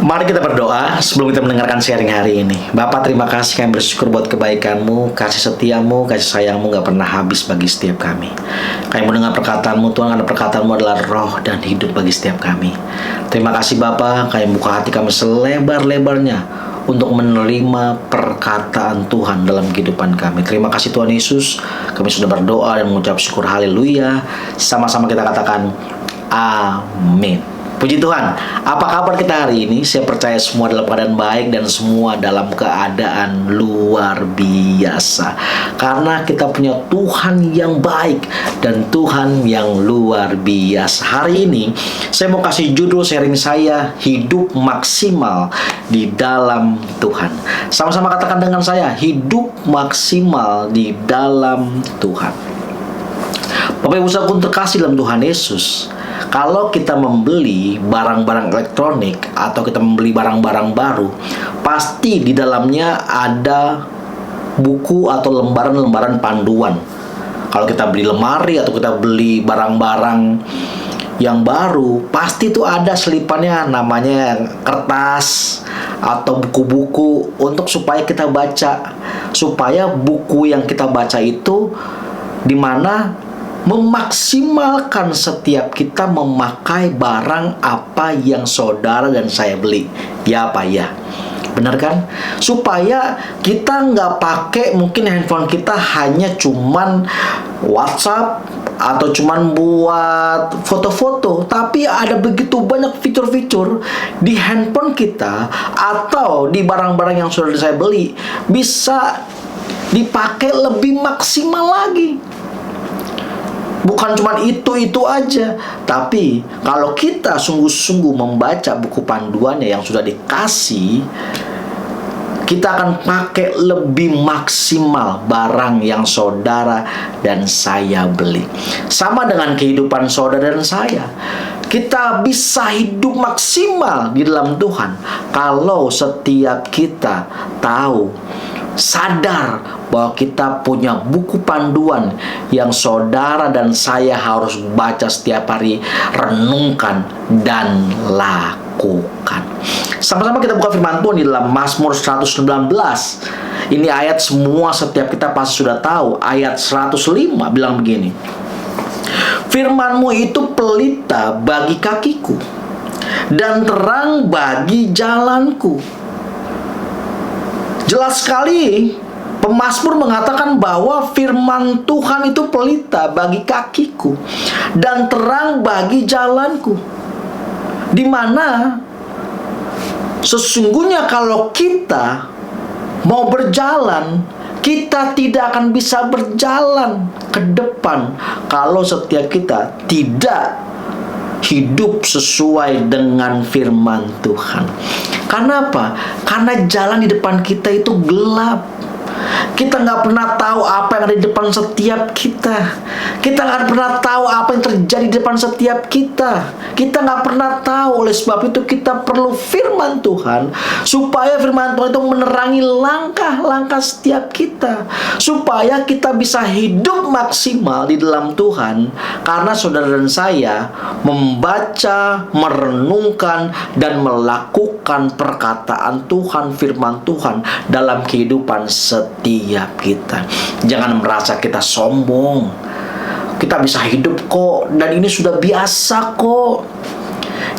Mari kita berdoa sebelum kita mendengarkan sharing hari ini. Bapak, terima kasih, kami bersyukur buat kebaikan-Mu, kasih setia-Mu, kasih sayang-Mu gak pernah habis bagi setiap kami. Kami mendengar perkataan-Mu, Tuhan, karena perkataan-Mu adalah roh dan hidup bagi setiap kami. Terima kasih Bapak, kami buka hati kami selebar-lebarnya untuk menerima perkataan Tuhan dalam kehidupan kami. Terima kasih Tuhan Yesus, kami sudah berdoa dan mengucap syukur, haleluya. Sama-sama kita katakan amin. Puji Tuhan. Apa kabar kita hari ini? Saya percaya semua dalam keadaan baik dan semua dalam keadaan luar biasa. Karena kita punya Tuhan yang baik dan Tuhan yang luar biasa. Hari ini saya mau kasih judul sharing saya, hidup maksimal di dalam Tuhan. Sama-sama katakan dengan saya, hidup maksimal di dalam Tuhan. Bapak Ibu saudaraku terkasih dalam Tuhan Yesus, kalau kita membeli barang-barang elektronik atau kita membeli barang-barang baru, pasti di dalamnya ada buku atau lembaran-lembaran panduan. Kalau kita beli lemari atau kita beli barang-barang yang baru, pasti itu ada selipannya, namanya kertas atau buku-buku untuk supaya kita baca, supaya buku yang kita baca itu dimana memaksimalkan setiap kita memakai barang apa yang saudara dan saya beli. Ya apa ya? Benar kan? Supaya kita nggak pakai mungkin handphone kita hanya cuman WhatsApp atau cuman buat foto-foto, tapi ada begitu banyak fitur-fitur di handphone kita atau di barang-barang yang sudah saya beli bisa dipakai lebih maksimal lagi. Bukan cuma itu aja, tapi kalau kita sungguh-sungguh membaca buku panduannya yang sudah dikasih, kita akan pakai lebih maksimal barang yang saudara dan saya beli. Sama dengan kehidupan saudara dan saya. Kita bisa hidup maksimal di dalam Tuhan kalau setiap kita tahu, sadar bahwa kita punya buku panduan yang saudara dan saya harus baca setiap hari, renungkan dan lakukan. Sama-sama kita buka firman Tuhan di dalam Mazmur 119. Ini ayat semua setiap kita pasti sudah tahu. Ayat 105 bilang begini, firman-Mu itu pelita bagi kakiku dan terang bagi jalanku. Jelas sekali pemazmur mengatakan bahwa firman Tuhan itu pelita bagi kakiku dan terang bagi jalanku. Di mana sesungguhnya kalau kita mau berjalan, kita tidak akan bisa berjalan ke depan kalau setiap kita tidak hidup sesuai dengan firman Tuhan. Karena apa? Karena jalan di depan kita itu gelap. Kita nggak pernah tahu apa yang ada di depan setiap kita. Kita nggak pernah tahu apa yang terjadi di depan setiap kita. Kita nggak pernah tahu. Oleh sebab itu kita perlu firman Tuhan, supaya firman Tuhan itu menerangi langkah-langkah setiap kita, supaya kita bisa hidup maksimal di dalam Tuhan. Karena saudara dan saya membaca, merenungkan, dan melakukan perkataan Tuhan, firman Tuhan dalam kehidupan setiap kita. Jangan merasa kita sombong. Kita bisa hidup kok, dan ini sudah biasa kok.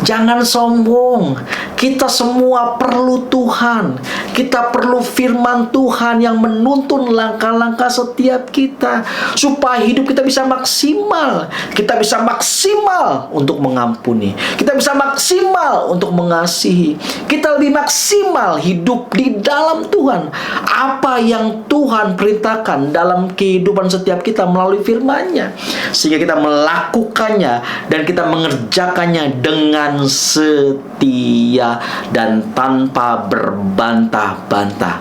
Jangan sombong. Kita semua perlu Tuhan. Kita perlu firman Tuhan yang menuntun langkah-langkah setiap kita, supaya hidup kita bisa maksimal. Kita bisa maksimal untuk mengampuni. Kita bisa maksimal untuk mengasihi. Kita lebih maksimal hidup di dalam Tuhan. Apa yang Tuhan perintahkan dalam kehidupan setiap kita melalui firman-Nya, sehingga kita melakukannya dan kita mengerjakannya dengan setia dan tanpa berbantah-bantah.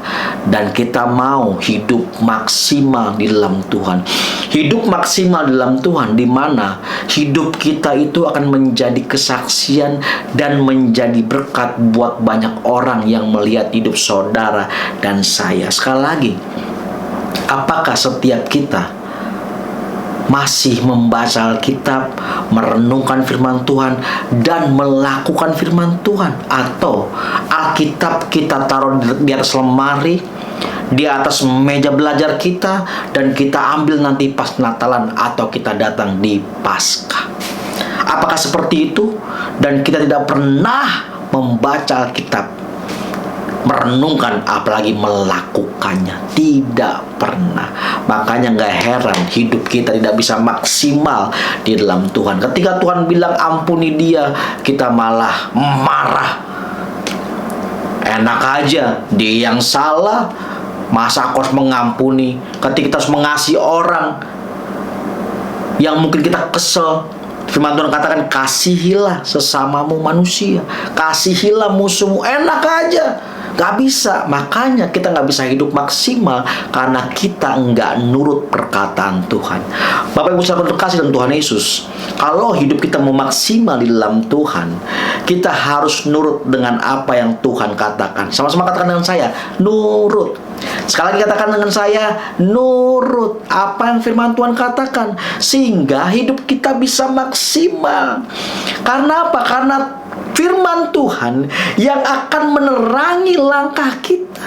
Dan kita mau hidup maksimal di dalam Tuhan. Hidup maksimal di dalam Tuhan, di mana hidup kita itu akan menjadi kesaksian dan menjadi berkat buat banyak orang yang melihat hidup saudara dan saya. Sekali lagi, apakah setiap kita masih membaca Alkitab, merenungkan firman Tuhan, dan melakukan firman Tuhan? Atau Alkitab kita taruh di atas lemari, di atas meja belajar kita, dan kita ambil nanti pas Natalan atau kita datang di Paskah? Apakah seperti itu? Dan kita tidak pernah membaca Alkitab, merenungkan, apalagi melakukannya. Tidak pernah. Makanya gak heran hidup kita tidak bisa maksimal di dalam Tuhan. Ketika Tuhan bilang ampuni dia, kita malah marah. Enak aja, dia yang salah, masa aku harus mengampuni? Ketika kita harus mengasihi orang yang mungkin kita kesel, firman Tuhan katakan, kasihilah sesamamu manusia, kasihilah musuhmu. Enak aja, gak bisa. Makanya kita gak bisa hidup maksimal karena kita gak nurut perkataan Tuhan. Bapak Ibu saudara terkasih dalam Tuhan Yesus, kalau hidup kita mau maksimal di dalam Tuhan, kita harus nurut dengan apa yang Tuhan katakan. Sama-sama katakan dengan saya, nurut. Sekali lagi katakan dengan saya, nurut apa yang firman Tuhan katakan, sehingga hidup kita bisa maksimal. Karena apa? Karena firman Tuhan yang akan menerangi langkah kita,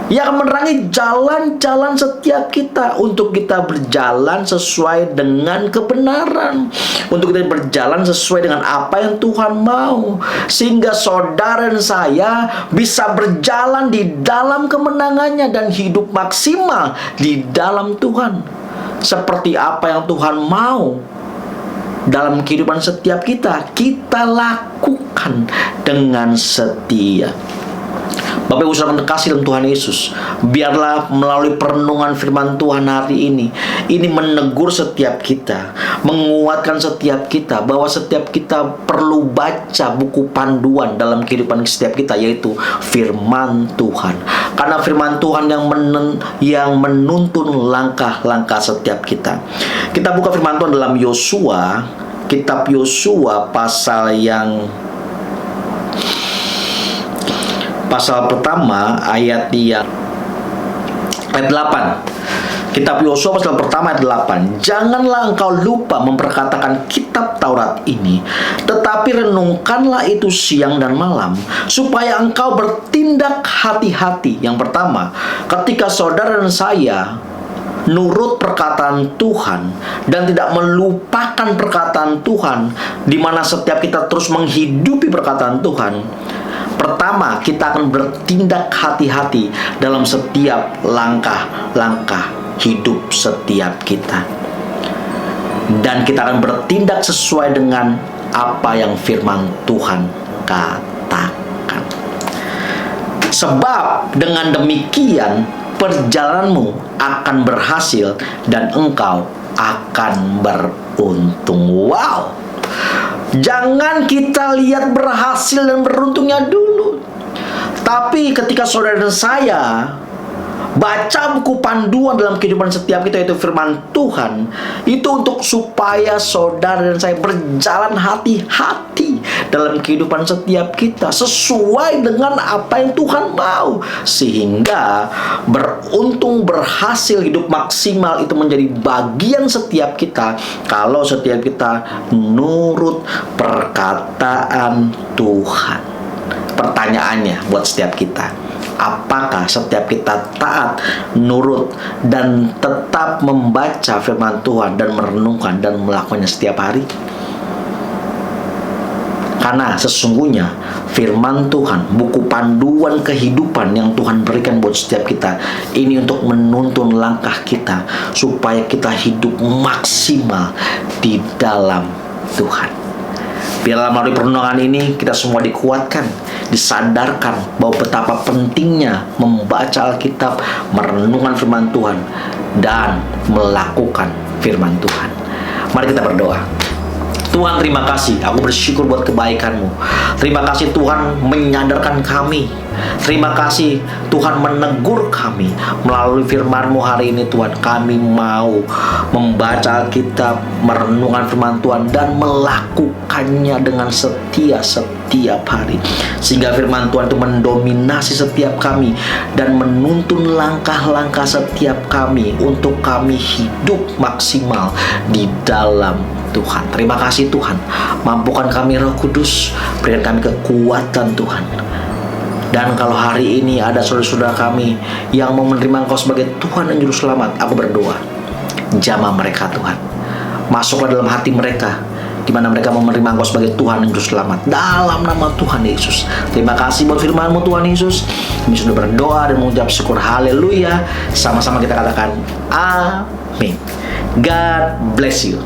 yang akan menerangi jalan-jalan setiap kita, untuk kita berjalan sesuai dengan kebenaran, untuk kita berjalan sesuai dengan apa yang Tuhan mau, sehingga saudara dan saya bisa berjalan di dalam kemenangannya dan hidup maksimal di dalam Tuhan, seperti apa yang Tuhan mau dalam kehidupan setiap kita, kita lakukan dengan setia. Bapak Ibu saudara terkasih dalam Tuhan Yesus, biarlah melalui perenungan firman Tuhan hari ini menegur setiap kita, menguatkan setiap kita, bahwa setiap kita perlu baca buku panduan dalam kehidupan setiap kita, yaitu firman Tuhan. Karena firman Tuhan yang menuntun langkah-langkah setiap kita. Kita buka firman Tuhan dalam Yosua, kitab Yosua pasal pertama ayat 8. Kitab Yosua pasal pertama ayat 8. Janganlah engkau lupa memperkatakan kitab Taurat ini, tetapi renungkanlah itu siang dan malam, supaya engkau bertindak hati-hati. Yang pertama, ketika saudara dan saya nurut perkataan Tuhan dan tidak melupakan perkataan Tuhan, di mana setiap kita terus menghidupi perkataan Tuhan, pertama, kita akan bertindak hati-hati dalam setiap langkah-langkah hidup setiap kita. Dan kita akan bertindak sesuai dengan apa yang firman Tuhan katakan. Sebab dengan demikian perjalananmu akan berhasil dan engkau akan beruntung. Wow! Jangan kita lihat berhasil dan beruntungnya dulu, tapi ketika saudara dan saya baca buku panduan dalam kehidupan setiap kita, yaitu firman Tuhan, itu untuk supaya saudara dan saya berjalan hati-hati dalam kehidupan setiap kita sesuai dengan apa yang Tuhan mau, sehingga beruntung, berhasil, hidup maksimal itu menjadi bagian setiap kita kalau setiap kita nurut perkataan Tuhan. Pertanyaannya buat setiap kita, apakah setiap kita taat, nurut, dan tetap membaca firman Tuhan dan merenungkan dan melakukannya setiap hari? Karena sesungguhnya firman Tuhan, buku panduan kehidupan yang Tuhan berikan buat setiap kita, ini untuk menuntun langkah kita supaya kita hidup maksimal di dalam Tuhan. Biarlah melalui perenungan ini kita semua dikuatkan, disadarkan bahwa betapa pentingnya membaca Alkitab, merenungkan firman Tuhan, dan melakukan firman Tuhan. Mari kita berdoa. Tuhan, terima kasih. Aku bersyukur buat kebaikan-Mu. Terima kasih Tuhan menyadarkan kami Terima kasih Tuhan menegur kami melalui firman-Mu hari ini Tuhan. Kami mau membaca Alkitab, merenungkan firman Tuhan dan melakukannya dengan setia setiap hari. Sehingga firman Tuhan itu mendominasi setiap kami dan menuntun langkah-langkah setiap kami untuk kami hidup maksimal di dalam Tuhan. Terima kasih Tuhan. Mampukan kami Roh Kudus, berikan kami kekuatan Tuhan. Dan kalau hari ini ada saudara-saudara kami yang mau menerima Engkau sebagai Tuhan dan Juru Selamat, aku berdoa, jamah mereka Tuhan. Masuklah dalam hati mereka, di mana mereka mau menerima Engkau sebagai Tuhan dan Juru Selamat. Dalam nama Tuhan Yesus. Terima kasih buat firman-Mu Tuhan Yesus. Kami sudah berdoa dan mengucap syukur. Haleluya. Sama-sama kita katakan amin. God bless you.